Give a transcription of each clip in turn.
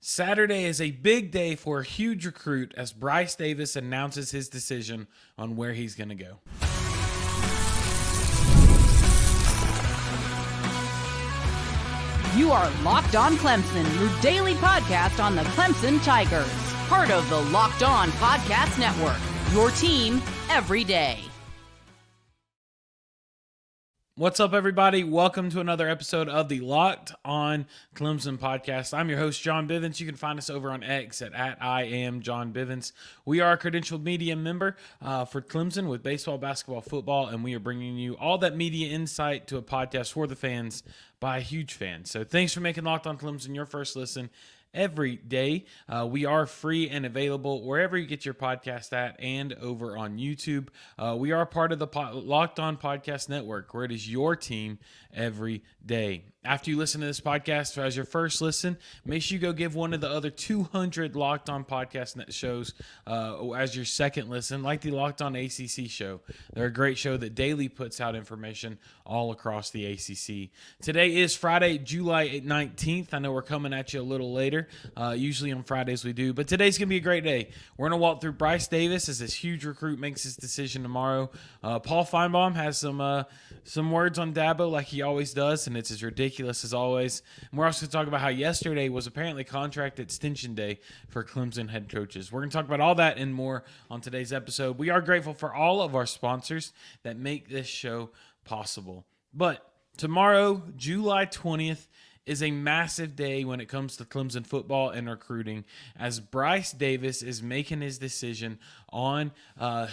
Saturday is a big day for a huge recruit as Bryce Davis announces his decision on where he's going to go. You are Locked On Clemson, your daily podcast on the Clemson Tigers. Part of the Locked On Podcast Network, your team every day. What's up, everybody? Welcome to another episode of the Locked On Clemson podcast. I'm your host, John Bivens. You can find us over on X at @IamJohnBivens. We are a credentialed media member for Clemson with baseball, basketball, football, and we are bringing you all that media insight to a podcast for the fans by a huge fan. So thanks for making Locked On Clemson your first listen every day. We are free and available wherever you get your podcast at and over on YouTube. We are part of the Locked On Podcast Network, where it is your team every day. After you listen to this podcast as your first listen, make sure you go give one of the other 200 Locked On Podcast shows as your second listen, like the Locked On ACC show. They're a great show that daily puts out information all across the ACC. Today is Friday, July 19th. I know we're coming at you a little later. Usually on Fridays we do, but today's going to be a great day. We're going to walk through Bryce Davis as this huge recruit makes his decision tomorrow. Paul Finebaum has some words on Dabo like he always does, and it's as ridiculous as always. And we're also going to talk about how yesterday was apparently contract extension day for Clemson head coaches. We're going to talk about all that and more on today's episode. We are grateful for all of our sponsors that make this show possible. But tomorrow, July 20th, is a massive day when it comes to Clemson football and recruiting, as Bryce Davis is making his decision on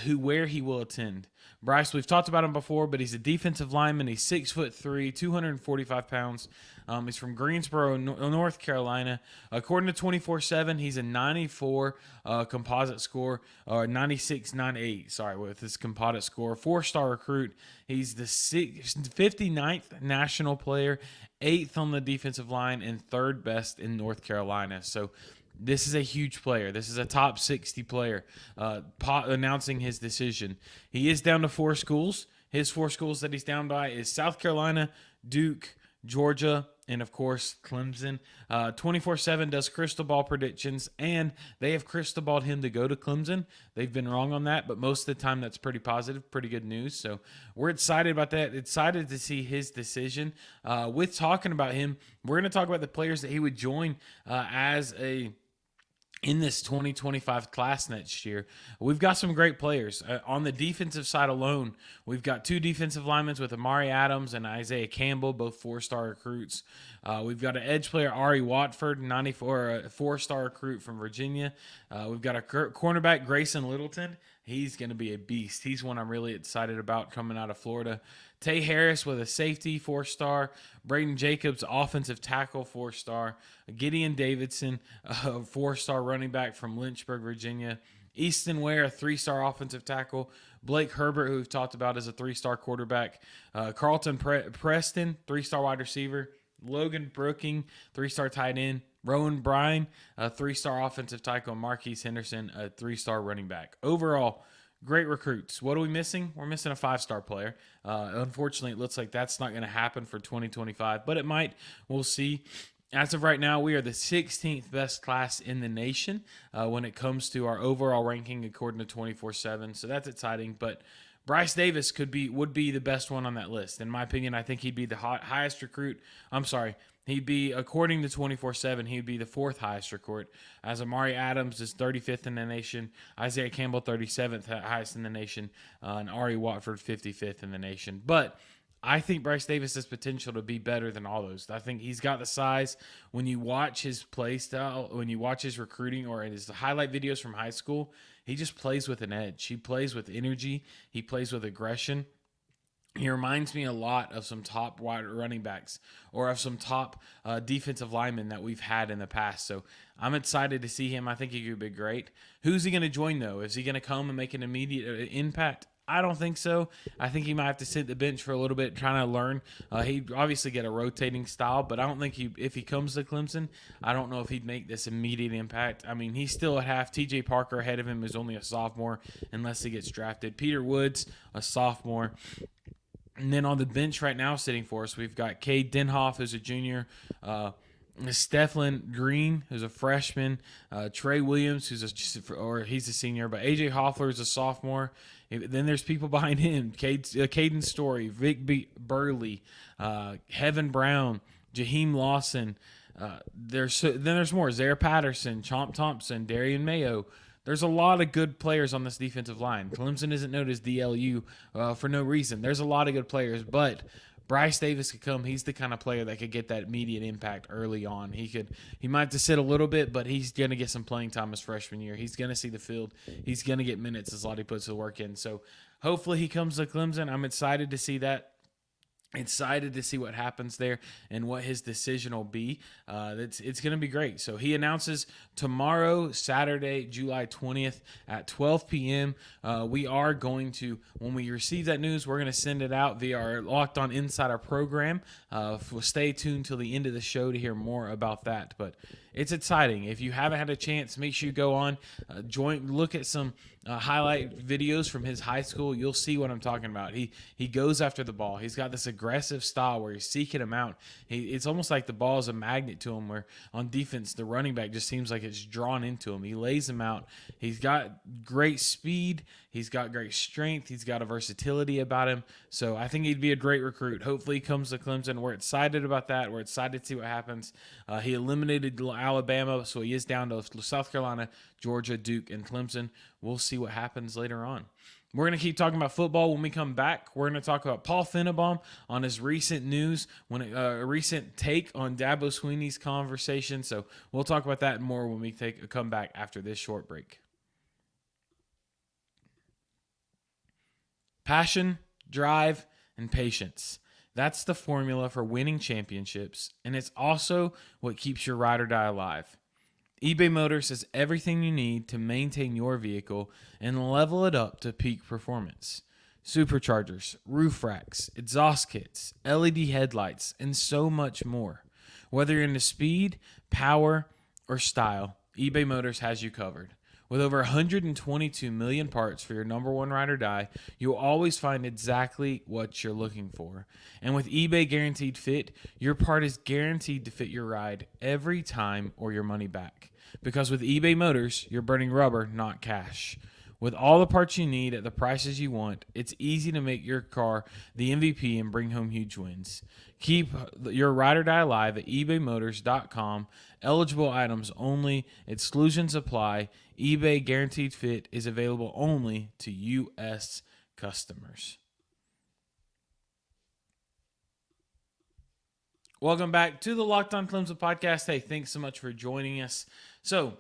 where he will attend. Bryce, we've talked about him before, but he's a defensive lineman. He's 6'3", 245 pounds. He's from Greensboro, North Carolina. According to 24/7, he's a 94 composite score, or 96.98. Sorry, with his composite score. 4-star recruit. He's the 59th national player, 8th on the defensive line, and 3rd best in North Carolina. So this is a huge player. This is a top 60 player announcing his decision. He is down to 4 schools. His 4 schools that he's down by is South Carolina, Duke, Georgia, and, of course, Clemson. 24/7 does crystal ball predictions, and they have crystal balled him to go to Clemson. They've been wrong on that, but most of the time that's pretty positive, pretty good news. So we're excited about that, excited to see his decision. With talking about him, we're going to talk about the players that he would join in this 2025 class next year. We've got some great players. On the defensive side alone, we've got 2 defensive linemen with Amari Adams and Isaiah Campbell, both 4-star recruits. We've got an edge player, Ari Watford, 94, a 4-star recruit from Virginia. We've got a cornerback, Grayson Littleton. He's going to be a beast. He's one I'm really excited about coming out of Florida. Tay Harris with a safety, 4-star. Braden Jacobs, offensive tackle, 4-star. Gideon Davidson, a 4-star running back from Lynchburg, Virginia. Easton Ware, a 3-star offensive tackle. Blake Herbert, who we've talked about, as a 3-star quarterback. Carlton Preston, 3-star wide receiver. Logan Brooking, 3-star tight end. Rowan Bryan, a 3-star offensive tackle. Marquise Henderson, a 3-star running back. Overall, great recruits. What are we missing? We're missing a 5-star player. Unfortunately, it looks like that's not going to happen for 2025, but it might. We'll see. As of right now, we are the 16th best class in the nation when it comes to our overall ranking according to 24/7. So that's exciting. But Bryce Davis would be the best one on that list. In my opinion, I think he'd be the highest recruit. I'm sorry. He'd be, according to 24/7, he'd be the 4th highest recruit, as Amari Adams is 35th in the nation, Isaiah Campbell 37th highest in the nation, and Ari Watford 55th in the nation. But I think Bryce Davis has potential to be better than all those. I think he's got the size. When you watch his play style, when you watch his recruiting or his highlight videos from high school, he just plays with an edge. He plays with energy. He plays with aggression. He reminds me a lot of some top wide running backs or of some top defensive linemen that we've had in the past. So I'm excited to see him. I think he could be great. Who's he going to join, though? Is he going to come and make an immediate impact? I don't think so. I think he might have to sit the bench for a little bit trying to learn. He'd obviously get a rotating style, but I don't think if he comes to Clemson, I don't know if he'd make this immediate impact. I mean, he's still at half. TJ Parker ahead of him is only a sophomore unless he gets drafted. Peter Woods, a sophomore. And then on the bench right now sitting for us, we've got Cade Denhoff, who's a junior. Stefan Green, who's a freshman, Trey Williams, he's a senior, but AJ Hoffler is a sophomore. Then there's people behind him: Caden Story, Burley, Heaven Brown, Jaheim Lawson. There's more: Zaire Patterson, Chomp Thompson, Darian Mayo. There's a lot of good players on this defensive line. Clemson isn't known as DLU for no reason. There's a lot of good players, but Bryce Davis could come. He's the kind of player that could get that immediate impact early on. He might have to sit a little bit, but he's going to get some playing time his freshman year. He's going to see the field. He's going to get minutes as Lottie puts the work in. So hopefully he comes to Clemson. I'm excited to see that. Excited to see what happens there and what his decision will be. It's going to be great. So he announces tomorrow, Saturday, July 20th at 12 p.m. We are going to, when we receive that news, we're going to send it out via our Locked On Insider program. We'll stay tuned till the end of the show to hear more about that. But it's exciting. If you haven't had a chance, make sure you go on, look at some highlight videos from his high school. You'll see what I'm talking about. He goes after the ball. He's got this aggressive style where he's seeking him out. It's almost like the ball is a magnet to him, where on defense, the running back just seems like it's drawn into him. He lays him out. He's got great speed. He's got great strength. He's got a versatility about him. So I think he'd be a great recruit. Hopefully he comes to Clemson. We're excited about that. We're excited to see what happens. He eliminated Alabama, so he is down to South Carolina, Georgia, Duke, and Clemson. We'll see what happens later on. We're going to keep talking about football when we come back. We're going to talk about Paul Finebaum on his recent news, a recent take on Dabo Swinney's conversation. So we'll talk about that and more when we come back after this short break. Passion, drive, and patience. That's the formula for winning championships, and it's also what keeps your ride or die alive. eBay Motors has everything you need to maintain your vehicle and level it up to peak performance. Superchargers, roof racks, exhaust kits, LED headlights, and so much more. Whether you're into speed, power, or style, eBay Motors has you covered. With over 122 million parts for your number one ride or die, you'll always find exactly what you're looking for. And with eBay Guaranteed Fit, your part is guaranteed to fit your ride every time or your money back. Because with eBay Motors, you're burning rubber, not cash. With all the parts you need at the prices you want, it's easy to make your car the MVP and bring home huge wins. Keep your ride or die alive at ebaymotors.com. Eligible items only. Exclusions apply. eBay Guaranteed Fit is available only to U.S. customers. Welcome back to the Locked On Clemson podcast. Hey, thanks so much for joining us. So,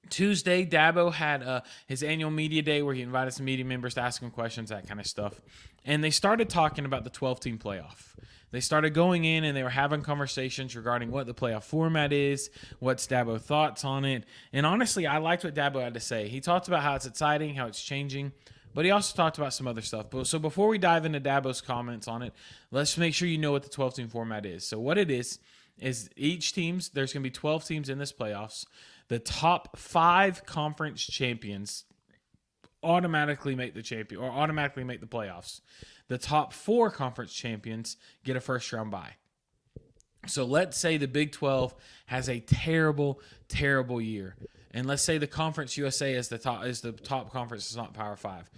Tuesday, Dabo had his annual media day where he invited some media members to ask him questions, that kind of stuff. And they started talking about the 12-team playoff. They started going in and they were having conversations regarding what the playoff format is, what's Dabo's thoughts on it. And honestly, I liked what Dabo had to say. He talked about how it's exciting, how it's changing, but he also talked about some other stuff. So before we dive into Dabo's comments on it, let's make sure you know what the 12-team format is. So what it is each teams, there's going to be 12 teams in this playoffs. The top 5 conference champions automatically make the playoffs. The top 4 conference champions get a first-round bye. So let's say the Big 12 has a terrible, terrible year. And let's say the Conference USA is the top conference. It's not Power 5.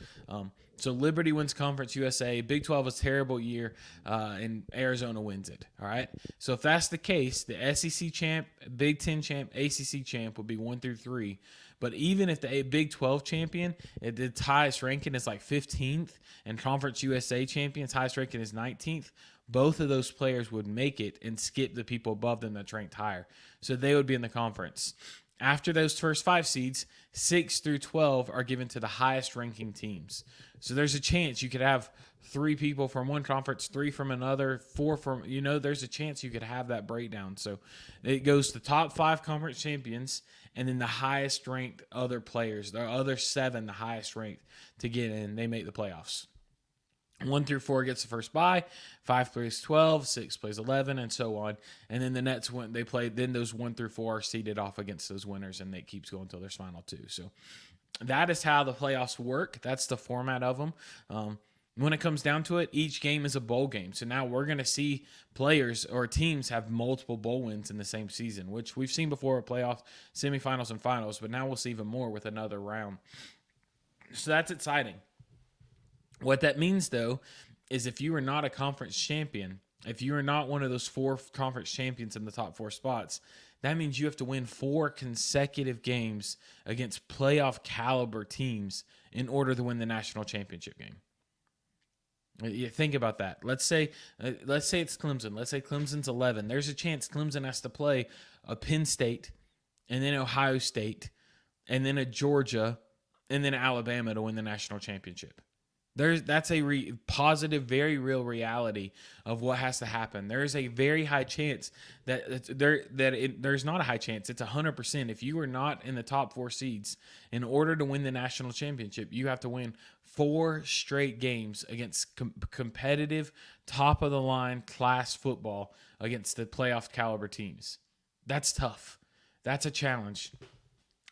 So Liberty wins Conference USA. Big 12 is a terrible year, and Arizona wins it. All right. So if that's the case, the SEC champ, Big 10 champ, ACC champ would be 1 through 3. But even if the Big 12 champion, its highest ranking is like 15th, and Conference USA champion's highest ranking is 19th, both of those players would make it and skip the people above them that's ranked higher. So they would be in the conference. After those first 5 seeds, 6 through 12 are given to the highest ranking teams. So there's a chance you could have 3 people from one conference, 3 from another, 4 from, there's a chance you could have that breakdown. So it goes to top 5 conference champions and then the highest ranked other players, the other 7, the highest ranked to get in, they make the playoffs. 1 through 4 gets the first bye, 5 plays 12, 6 plays 11, and so on. And then the Nets, when they play, then those 1 through 4 are seeded off against those winners, and it keeps going until there's final 2. So that is how the playoffs work. That's the format of them. When it comes down to it, each game is a bowl game. So now we're going to see players or teams have multiple bowl wins in the same season, which we've seen before at playoffs, semifinals, and finals, but now we'll see even more with another round. So that's exciting. What that means, though, is if you are not a conference champion, if you are not one of those 4 conference champions in the top 4 spots, that means you have to win 4 consecutive games against playoff caliber teams in order to win the national championship game. You think about that. Let's say it's Clemson. Let's say Clemson's 11. There's a chance Clemson has to play a Penn State, and then Ohio State, and then a Georgia, and then Alabama to win the national championship. That's a positive, very real reality of what has to happen. There's a very high chance there's not a high chance. It's 100%. If you are not in the top 4 seeds, in order to win the national championship, you have to win 4 straight games against competitive, top-of-the-line class football against the playoff caliber teams. That's tough. That's a challenge.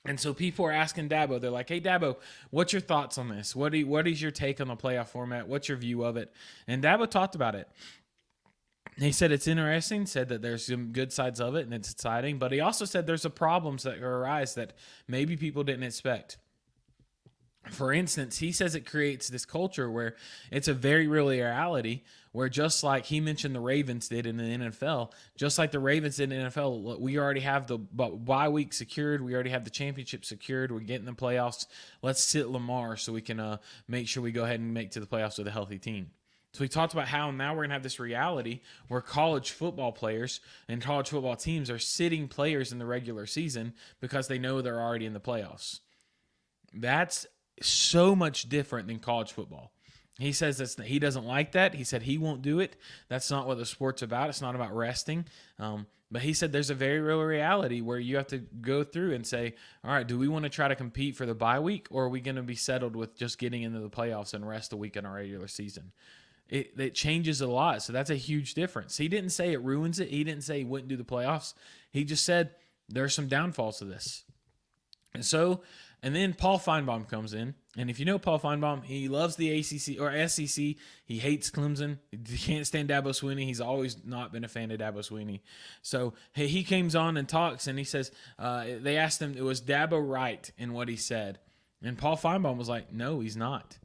And so people are asking Dabo, they're like, hey, Dabo, what's your thoughts on this? What is your take on the playoff format? What's your view of it? And Dabo talked about it. He said it's interesting, said that there's some good sides of it and it's exciting, but he also said there's some problems that arise that maybe people didn't expect. For instance, he says it creates this culture where it's a very real reality where just like he mentioned the Ravens did in the NFL, just like the Ravens did in the NFL, we already have the bye week secured. We already have the championship secured. We're getting the playoffs. Let's sit Lamar so we can make sure we go ahead and make to the playoffs with a healthy team. So we talked about how now we're going to have this reality where college football players and college football teams are sitting players in the regular season because they know they're already in the playoffs. That's so much different than college football. He says he doesn't like that. He said he won't do it. That's not what the sport's about. It's not about resting. But he said there's a very real reality where you have to go through and say, all right, do we want to try to compete for the bye week, or are we going to be settled with just getting into the playoffs and rest a week in our regular season? It changes a lot. So that's a huge difference. He didn't say it ruins it. He didn't say he wouldn't do the playoffs. He just said there's some downfalls to this. And then Paul Finebaum comes in. And if you know Paul Finebaum, he loves the ACC or SEC. He hates Clemson. He can't stand Dabo Swinney. He's always not been a fan of Dabo Swinney. So he comes on and talks, and he says, they asked him, was Dabo right in what he said? And Paul Finebaum was like, no, he's not.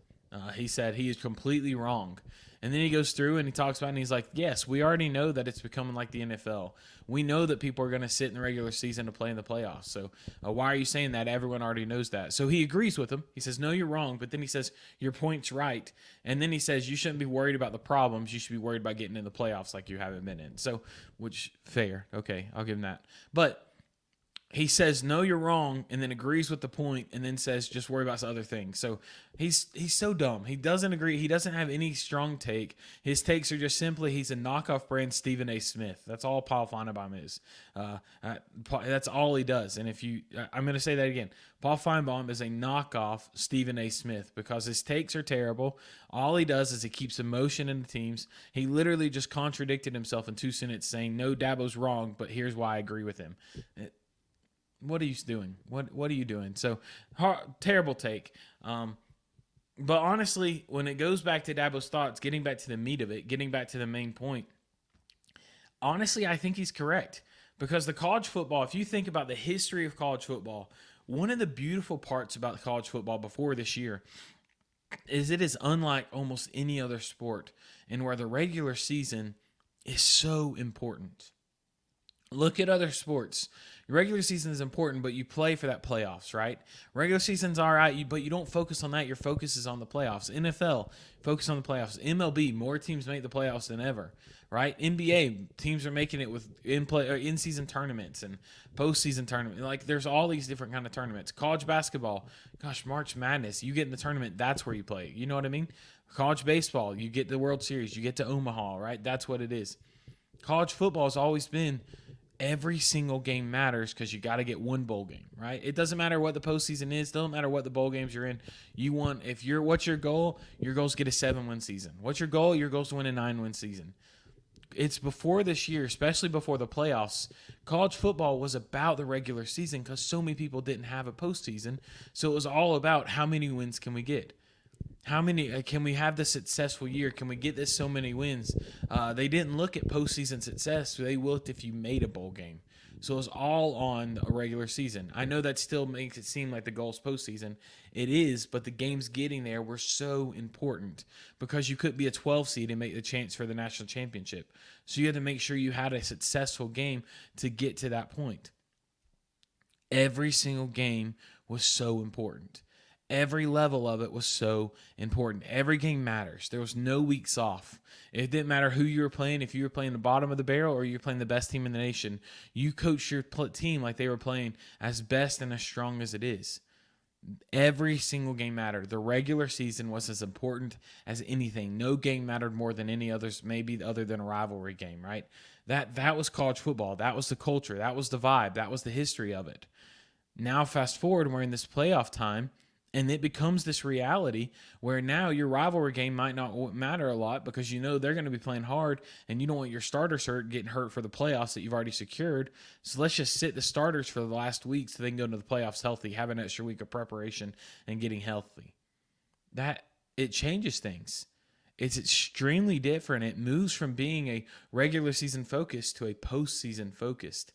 He said he is completely wrong. And then he goes through and he talks about it, and he's like, yes, we already know that it's becoming like the NFL. We know that people are going to sit in the regular season to play in the playoffs. So why are you saying that? Everyone already knows that. So he agrees with him. He says, no, you're wrong. But then he says, your point's right. And then he says, you shouldn't be worried about the problems. You should be worried about getting in the playoffs like you haven't been in. So, which, fair. Okay, I'll give him that. But he says, no, you're wrong, and then agrees with the point, and then says, just worry about some other things. So he's so dumb. He doesn't agree. He doesn't have any strong take. His takes are just simply he's a knockoff brand Stephen A. Smith. That's all Paul Finebaum is. That's all he does. And I'm going to say that again. Paul Finebaum is a knockoff Stephen A. Smith because his takes are terrible. All he does is he keeps emotion in the teams. He literally just contradicted himself in 2 sentences saying, no, Dabo's wrong, but here's why I agree with him. What are you doing? What are you doing? So, terrible take. But honestly, when it goes back to Dabo's thoughts, getting back to the meat of it, getting back to the main point, honestly, I think he's correct. Because the college football, if you think about the history of college football, one of the beautiful parts about college football before this year is it is unlike almost any other sport in where the regular season is so important. Look at other sports. Your regular season is important, but you play for that playoffs, right? Regular season's all right, but you don't focus on that. Your focus is on the playoffs. NFL, focus on the playoffs. MLB, more teams make the playoffs than ever, right? NBA, teams are making it with in-season tournaments and postseason tournaments. Like, there's all these different kind of tournaments. College basketball, gosh, March Madness. You get in the tournament, that's where you play. You know what I mean? College baseball, you get the World Series. You get to Omaha, right? That's what it is. College football has always been every single game matters because you got to get one bowl game, right? It doesn't matter what the postseason is. It doesn't matter what the bowl games you're in. What's your goal? Your goal is to get a 7-win season. What's your goal? Your goal is to win a 9-win season. It's before this year, especially before the playoffs, college football was about the regular season because so many people didn't have a postseason. So it was all about how many wins can we get. How many can we have this successful year? Can we get this so many wins? They didn't look at postseason success. They looked if you made a bowl game. So it was all on a regular season. I know that still makes it seem like the goal is postseason. It is, but the games getting there were so important because you could be a 12 seed and make the chance for the national championship. So you had to make sure you had a successful game to get to that point. Every single game was so important. Every level of it was so important. Every game matters. There was no weeks off. It didn't matter who you were playing. If you were playing the bottom of the barrel or you were playing the best team in the nation, you coached your team like they were playing as best and as strong as it is. Every single game mattered. The regular season was as important as anything. No game mattered more than any others, maybe other than a rivalry game, right? That was college football. That was the culture. That was the vibe. That was the history of it. Now fast forward, we're in this playoff time, and it becomes this reality where now your rivalry game might not matter a lot because you know they're going to be playing hard and you don't want your starters getting hurt for the playoffs that you've already secured. So let's just sit the starters for the last week so they can go into the playoffs healthy, have an extra week of preparation and getting healthy. It changes things. It's extremely different. It moves from being a regular season focused to a postseason focused.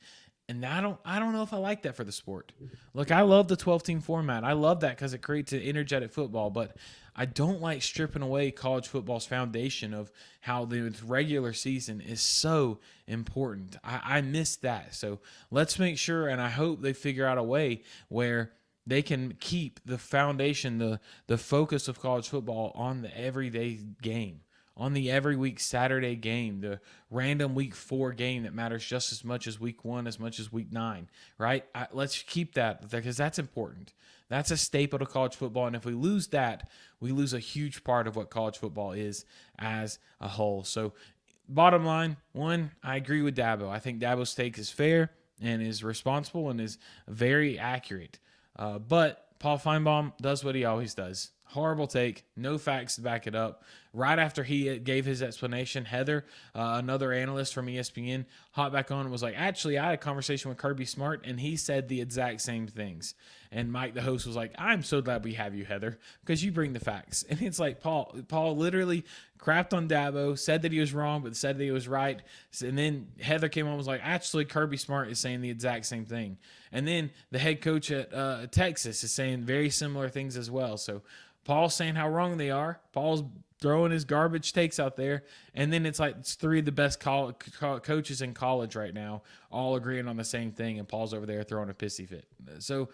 And I don't know if I like that for the sport. Look, I love the 12-team format. I love that because it creates an energetic football. But I don't like stripping away college football's foundation of how the regular season is so important. I miss that. So let's make sure, and I hope they figure out a way where they can keep the foundation, the focus of college football on the everyday game. On the every week Saturday game, the random week 4 game that matters just as much as week 1, as much as week 9, right? Let's keep that because that's important. That's a staple to college football. And if we lose that, we lose a huge part of what college football is as a whole. So bottom line, one, I agree with Dabo. I think Dabo's take is fair and is responsible and is very accurate. But Paul Finebaum does what he always does. Horrible take, no facts to back it up. Right after he gave his explanation, Heather, another analyst from ESPN, hopped back on and was like, actually, I had a conversation with Kirby Smart, and he said the exact same things. And Mike, the host, was like, I'm so glad we have you, Heather, because you bring the facts. And it's like Paul literally crapped on Dabo, said that he was wrong, but said that he was right. And then Heather came on and was like, actually, Kirby Smart is saying the exact same thing. And then the head coach at Texas is saying very similar things as well. So Paul's saying how wrong they are. Paul's throwing his garbage takes out there. And then it's like it's 3 of the best coaches in college right now all agreeing on the same thing, and Paul's over there throwing a pissy fit. So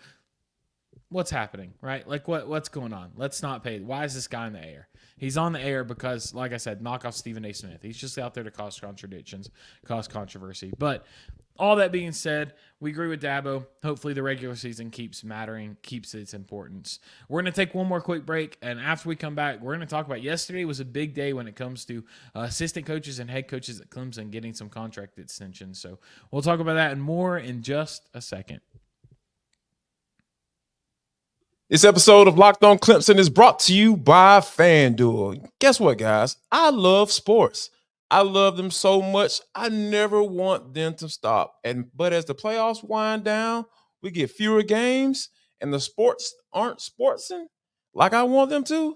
what's happening, right? Like what's going on? Let's not pay. Why is this guy in the air? He's on the air because, like I said, knock off Stephen A. Smith. He's just out there to cause contradictions, cause controversy. But all that being said, we agree with Dabo. Hopefully the regular season keeps mattering, keeps its importance. We're going to take one more quick break, and after we come back, we're going to talk about yesterday was a big day when it comes to assistant coaches and head coaches at Clemson getting some contract extensions. So we'll talk about that and more in just a second. This episode of Locked On Clemson is brought to you by FanDuel. Guess what, guys? I love sports. I love them so much, I never want them to stop. But as the playoffs wind down, we get fewer games, and the sports aren't sportsing like I want them to.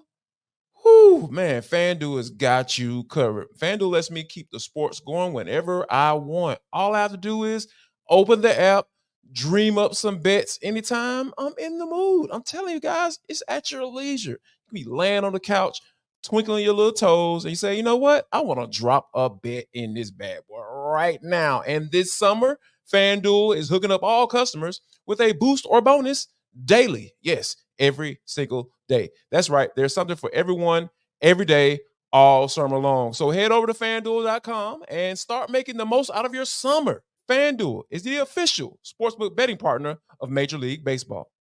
Whew, man, FanDuel has got you covered. FanDuel lets me keep the sports going whenever I want. All I have to do is open the app, dream up some bets anytime I'm in the mood. I'm telling you guys, it's at your leisure. You can be laying on the couch, twinkling your little toes, and you say, you know what? I want to drop a bet in this bad boy right now. And this summer, FanDuel is hooking up all customers with a boost or bonus daily. Yes, every single day. That's right. There's something for everyone, every day, all summer long. So head over to FanDuel.com and start making the most out of your summer. FanDuel is the official sportsbook betting partner of Major League Baseball.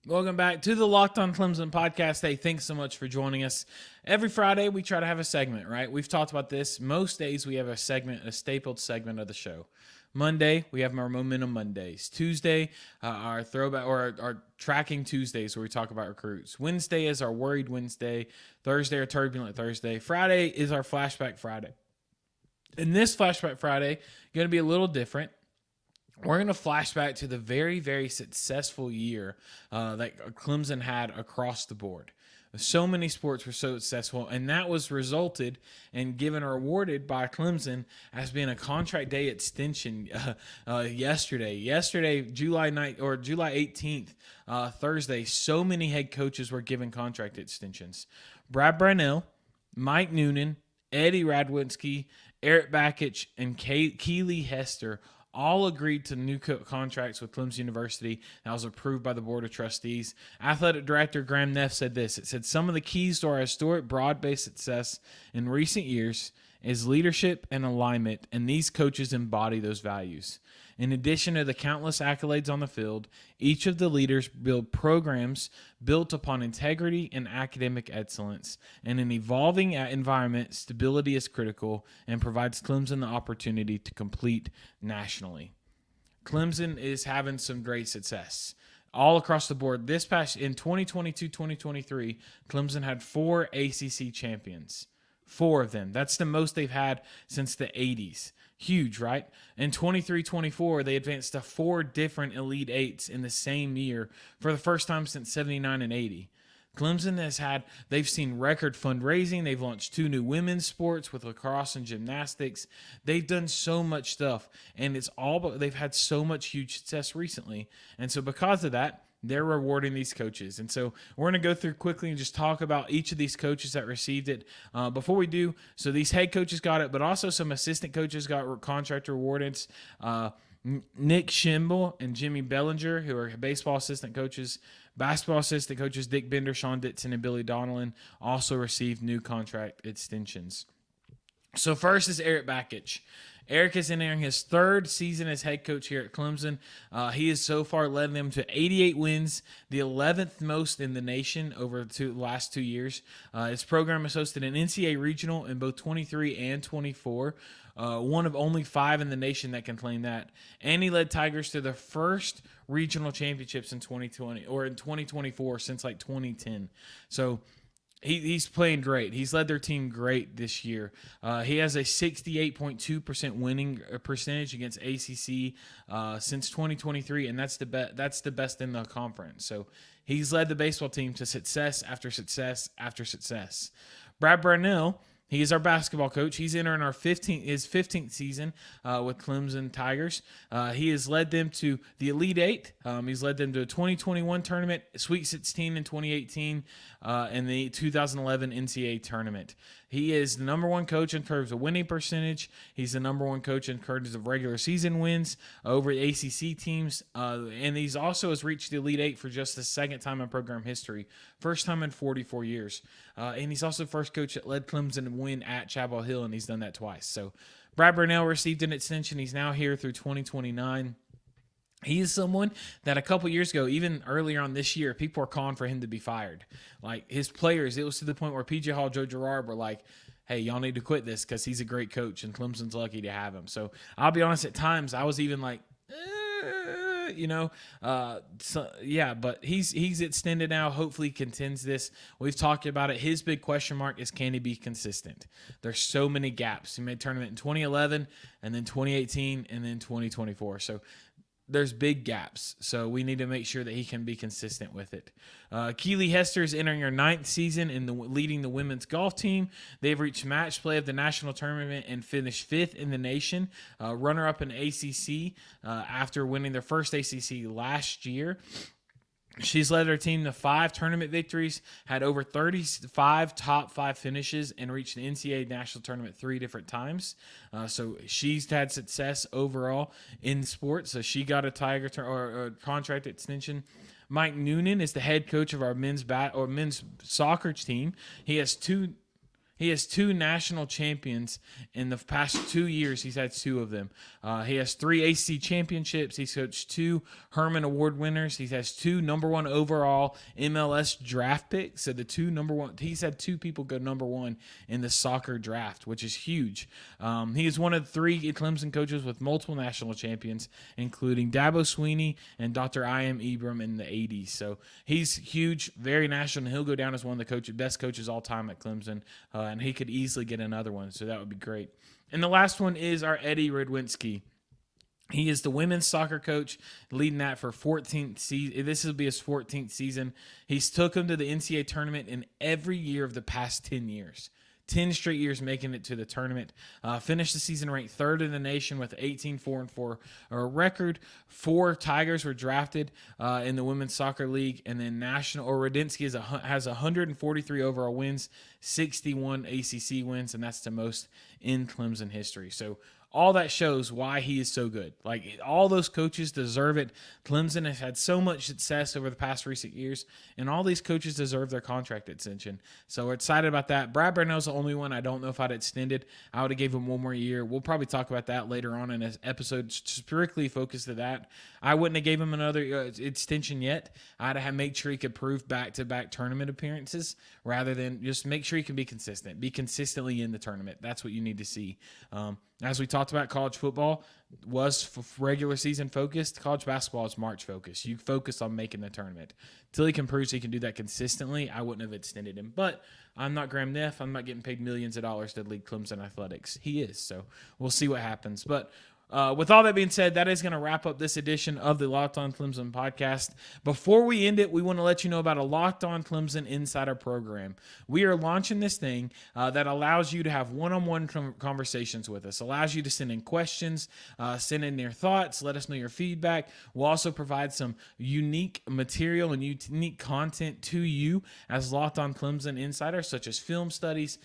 Welcome back to the Locked On Clemson podcast. Hey, thanks so much for joining us. Every Friday, we try to have a segment, right? We've talked about this. Most days, we have a segment, a stapled segment of the show. Monday, we have our Momentum Mondays. Tuesday, our throwback or our tracking Tuesdays where we talk about recruits. Wednesday is our Worried Wednesday. Thursday, our Turbulent Thursday. Friday is our Flashback Friday. And this Flashback Friday, going to be a little different. we're going to flash back to the very, very successful year that Clemson had across the board. So many sports were so successful, and that was resulted and given or awarded by Clemson as being a contract day extension yesterday. Yesterday, July 18th, Thursday, so many head coaches were given contract extensions. Brad Brownell, Mike Noonan, Eddie Radwinski, Eric Bakich, and Keely Hester all agreed to new contracts with Clemson University that was approved by the Board of Trustees. Athletic Director Graham Neff said this. It said, some of the keys to our historic broad-based success in recent years is leadership and alignment, and these coaches embody those values. In addition to the countless accolades on the field, each of the leaders build programs built upon integrity and academic excellence. In an evolving environment, stability is critical and provides Clemson the opportunity to compete nationally. Clemson is having some great success all across the board. In 2022-2023, Clemson had 4 ACC champions. 4 of them. That's the most they've had since the 80s. Huge, right? In 23-24, they advanced to 4 different Elite Eights in the same year for the first time since 79 and 80. Clemson they've seen record fundraising. They've launched 2 new women's sports with lacrosse and gymnastics. They've done so much stuff, and they've had so much huge success recently. And so because of that, they're rewarding these coaches. And so we're going to go through quickly and just talk about each of these coaches that received it. Before we do, so these head coaches got it, but also some assistant coaches got contract rewards. Nick Schimble and Jimmy Bellinger, who are baseball assistant coaches. Basketball assistant coaches Dick Bender, Sean Ditson, and Billy Donnellan also received new contract extensions. So first is Eric Bakich. Eric is entering his 3rd season as head coach here at Clemson. He has so far led them to 88 wins, the 11th most in the nation over the last 2 years. His program has hosted an NCAA regional in both 23 and 24, one of only 5 in the nation that can claim that. And he led Tigers to their first regional championships in 2020 or in 2024 since like 2010. So he's playing great. He's led their team great this year. He has a 68.2% winning percentage against ACC since 2023, and that's the best in the conference. So he's led the baseball team to success after success after success. Brad Brownell, he is our basketball coach. He's entering his 15th season with Clemson Tigers. He has led them to the Elite Eight. He's led them to a 2021 tournament, Sweet 16 in 2018, and the 2011 NCAA tournament. He is the number 1 coach in terms of winning percentage. He's the number 1 coach in terms of regular season wins over the ACC teams. And he's also has reached the Elite Eight for just the 2nd time in program history, first time in 44 years. And he's also the first coach that led Clemson to win at Chapel Hill, and he's done that twice. So Brad Brownell received an extension. He's now here through 2029. He is someone that a couple years ago, even earlier on this year, people were calling for him to be fired. Like his players, it was to the point where P.J. Hall, Joe Girard were like, hey, y'all need to quit this because he's a great coach and Clemson's lucky to have him. So I'll be honest, at times I was even like, but he's extended now. Hopefully contends this. We've talked about it. His big question mark is, can he be consistent? There's so many gaps. He made tournament in 2011 and then 2018 and then 2024. So there's big gaps, so we need to make sure that he can be consistent with it. Keely Hester is entering her 9th season in leading the women's golf team. They've reached match play of the national tournament and finished 5th in the nation, runner-up in ACC after winning their first ACC last year. She's led her team to 5 tournament victories, had over 35 top 5 finishes, and reached the NCAA national tournament 3 different times. So she's had success overall in sports. So she got a Tiger contract extension. Mike Noonan is the head coach of our men's soccer team. He has two national champions in the past 2 years. He's had 2 of them. He has 3 ACC championships. He's coached 2 Herman Award winners. He has 2 number 1 overall MLS draft picks. So he's had 2 people go number 1 in the soccer draft, which is huge. He is one of 3 Clemson coaches with multiple national champions, including Dabo Sweeney and Dr. I.M. Ibram in the 80s. So he's huge, very national, and he'll go down as one of the best coaches all time at Clemson. And he could easily get another one, so that would be great. And the last one is our Eddie Radwinski. He is the women's soccer coach, leading that for 14th season. This will be his 14th season. He's took them to the NCAA tournament in every year of the past 10 years. 10 straight years making it to the tournament. Finished the season ranked third in the nation with 18-4-4 record. 4 Tigers were drafted in the Women's Soccer League. And then Radinsky has 143 overall wins, 61 ACC wins, and that's the most in Clemson history. So all that shows why he is so good. Like, all those coaches deserve it. Clemson has had so much success over the past recent years, and all these coaches deserve their contract extension. So we're excited about that. Brad Burnell's the only one I don't know if I'd extended. I would have gave him one more year. We'll probably talk about that later on in this episode, strictly focused to that. I wouldn't have gave him another extension yet. I'd have made sure he could prove back-to-back tournament appearances rather than just make sure he can be consistent. Be consistently in the tournament. That's what you need to see. As we talked about, college football was regular season focused. College basketball is March focused. You focus on making the tournament. Until he can prove he can do that consistently, I wouldn't have extended him. But I'm not Graham Neff. I'm not getting paid millions of dollars to lead Clemson athletics. He is, so we'll see what happens. But with all that being said, that is going to wrap up this edition of the Locked On Clemson podcast. Before we end it, we want to let you know about a Locked On Clemson Insider program. We are launching this thing that allows you to have one-on-one conversations with us, allows you to send in questions, send in your thoughts, let us know your feedback. We'll also provide some unique material and unique content to you as Locked On Clemson Insider, such as film studies,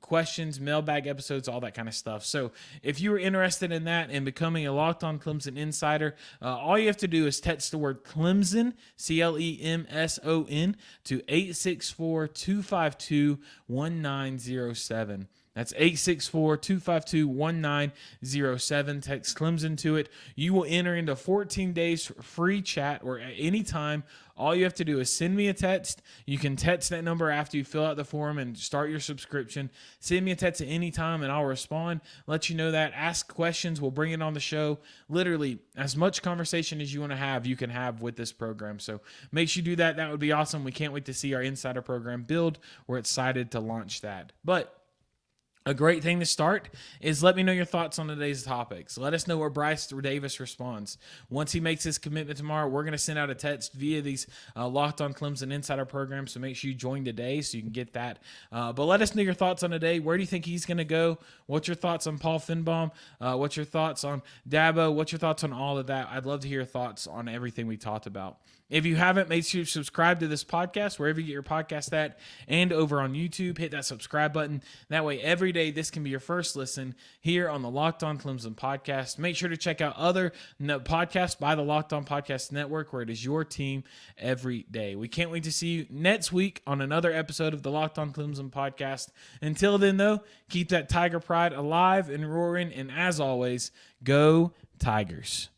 questions, mailbag episodes, all that kind of stuff. So if you are interested in that and becoming a Locked On Clemson Insider, all you have to do is text the word Clemson, Clemson, to 864-252-1907. That's 864-252-1907. Text Clemson to it. You will enter into 14 days free chat or at any time. All you have to do is send me a text. You can text that number after you fill out the form and start your subscription. Send me a text at any time and I'll respond, let you know that. Ask questions. We'll bring it on the show. Literally, as much conversation as you want to have, you can have with this program. So make sure you do that. That would be awesome. We can't wait to see our insider program build. We're excited to launch that. But a great thing to start is let me know your thoughts on today's topics. Let us know where Bryce Davis responds. Once he makes his commitment tomorrow, we're going to send out a text via these Locked On Clemson Insider programs, so make sure you join today so you can get that. But let us know your thoughts on today. Where do you think he's going to go? What's your thoughts on Paul Finebaum? What's your thoughts on Dabo? What's your thoughts on all of that? I'd love to hear your thoughts on everything we talked about. If you haven't, make sure you subscribe to this podcast, wherever you get your podcast at, and over on YouTube. Hit that subscribe button. That way, every day, this can be your first listen here on the Locked On Clemson podcast. Make sure to check out other podcasts by the Locked On Podcast Network, where it is your team every day. We can't wait to see you next week on another episode of the Locked On Clemson podcast. Until then, though, keep that Tiger pride alive and roaring, and as always, go Tigers.